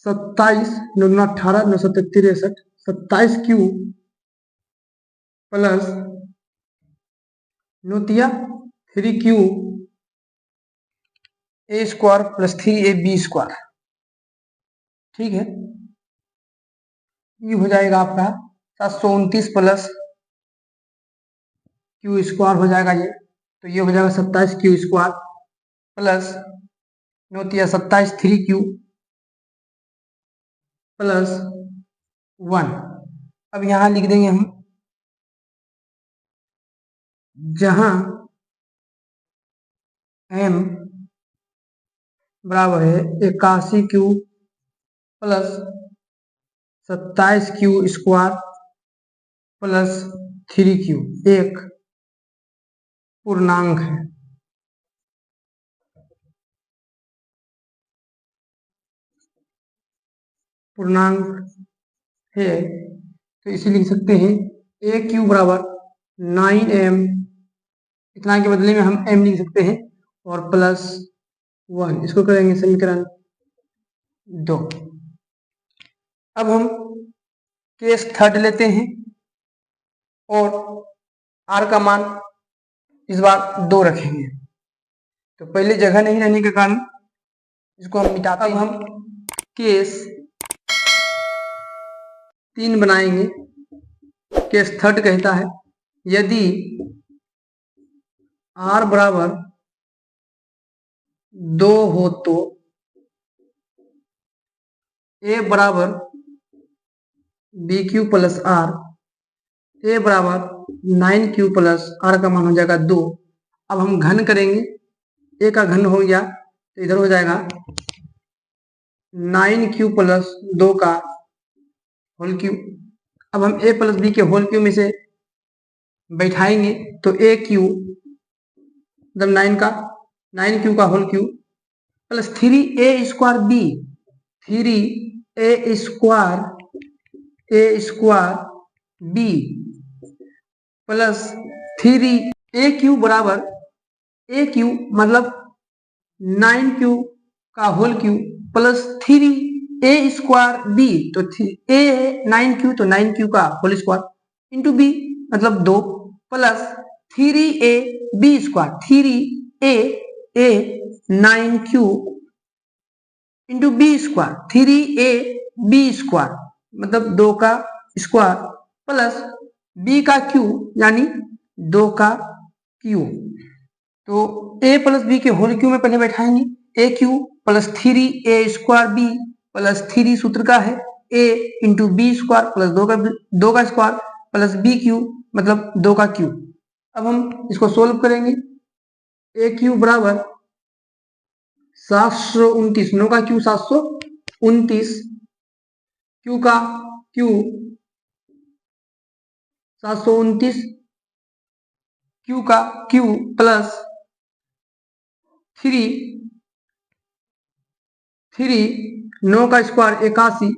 A: 27 9 18 9 63 27 क्यू प्लस 9 तिया 3 q a square plus 3 a b square. ठीक है, ये हो जाएगा आपका 729 प्लस क्यू स्क्वायर हो जाएगा ये, तो ये हो जाएगा 27 क्यू स्क्वायर प्लस 9 तिया 27 3 क्यू प्लस 1। अब यहां लिख देंगे हम, जहां m बराबर है 81 Q plus 27 Q square plus 3 Q एक पूर्णांक है। पूर्णांक है तो इसे लिख सकते हैं ए क्यू बराबर 9m, इतना के बदले में हम m लिख सकते हैं और प्लस 1, इसको करेंगे समीकरण 2। अब हम केस थर्ड लेते हैं और r का मान इस बार 2 रखेंगे, तो पहले जगह नहीं रहने के कारण इसको हम मिटाते हैं। अब हम केस 3 बनाएंगे। केस थर्ड कहता है यदि r बराबर 2 हो तो a बराबर बी क्यू प्लस आर, ए बराबर 9 क्यू प्लस आर का मान हो जाएगा 2। अब हम घन करेंगे, ए का घन हो गया तो इधर हो जाएगा 9 क्यू प्लस 2 का होल क्यू। अब हम ए प्लस बी के होल क्यू में से बैठाएंगे तो ए क्यू मतलब 9 क्यू का whole Q plus 3 a square B, 3 a square b plus 3 A Q बराबर ए क्यू मतलब 9 क्यू का whole Q plus 3 a square B, तो ए 9 क्यू तो 9 क्यू का होल स्क्वायर इंटू बी मतलब 2 plus 3 a b square, 3 a 9 q into b square, 3 a b square मतलब 2 का square plus B का क्यू यानी 2 का क्यू। तो ए प्लस बी के होल क्यू में पहले बैठाएंगे, a q plus 3 a square b plus 3 सूत्र का है a into b square plus 2 का स्क्वायर प्लस बी क्यूब मतलब 2 का क्यूब। अब हम इसको सोल्व करेंगे। ए क्यूब बराबर 729, 9 का क्यूब 729, क्यू का क्यूब 729, क्यू का क्यूब प्लस 9 का स्क्वायर 81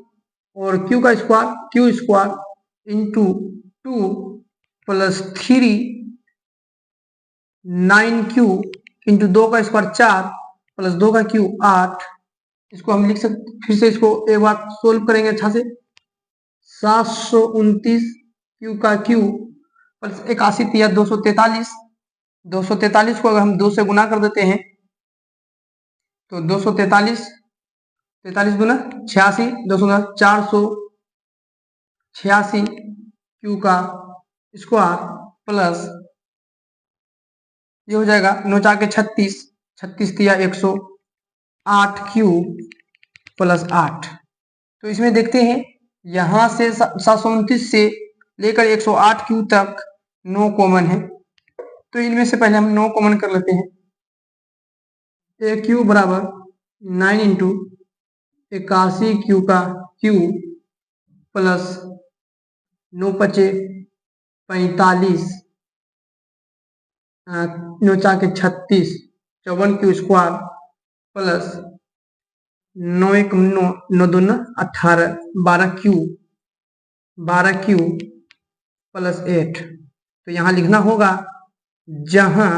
A: और क्यू का square into 2 plus 9 q into 2 का स्क्वायर 4 प्लस 2 का क्यूब 8। इसको हम लिख सकते, फिर से इसको एक बार सोल्व करेंगे अच्छा से। 729 क्यू का क्यूब प्लस 81 या 243, 243 को अगर हम 2 से गुना कर देते हैं तो 243, 43 गुना 86, 486 क्यू का स्क्वायर प्लस ये हो जाएगा 9 4 के 36, 36 दिया 108 क्यू प्लस 8। तो इसमें देखते हैं यहां से 729 से लेकर 108 क्यू तक 9 कॉमन है, तो इनमें से पहले हम 9 कॉमन कर लेते हैं। ए क्यू बराबर 9 इंटू 81 क्यू का क्यूब प्लस 9 पचे 45, 9 4 के 36, 54 Q square plus 9 1 9, 9 2 18, 12 Q plus 8। तो यहाँ लिखना होगा जहां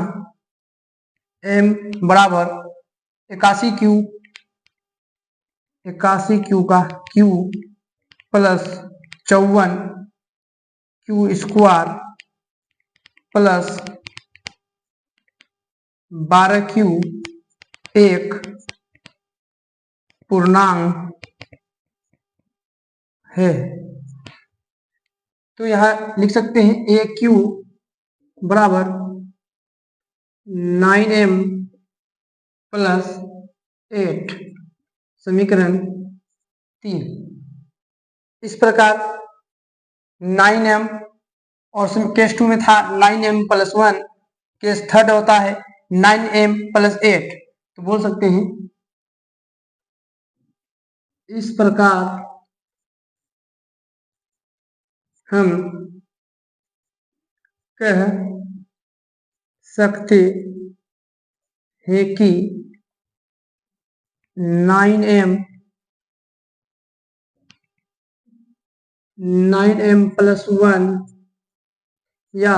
A: m बराबर 81 क्यू का cube plus 54 Q square plus 12 Q एक पूर्णांक है। तो यहां लिख सकते हैं ए क्यू बराबर 9m प्लस 8, समीकरण 3। इस प्रकार 9m और केस 2 में था 9m प्लस 1, केस थर्ड होता है 9m प्लस 8। तो बोल सकते हैं इस प्रकार हम कह सकते हैं कि 9m प्लस 1 या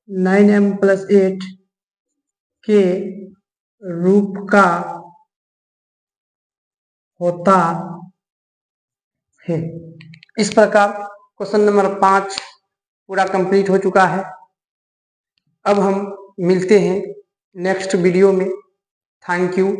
A: 9m प्लस 8 के रूप का होता है। इस प्रकार क्वेश्चन नंबर 5 पूरा कंप्लीट हो चुका है। अब हम मिलते हैं नेक्स्ट वीडियो में। Thank you.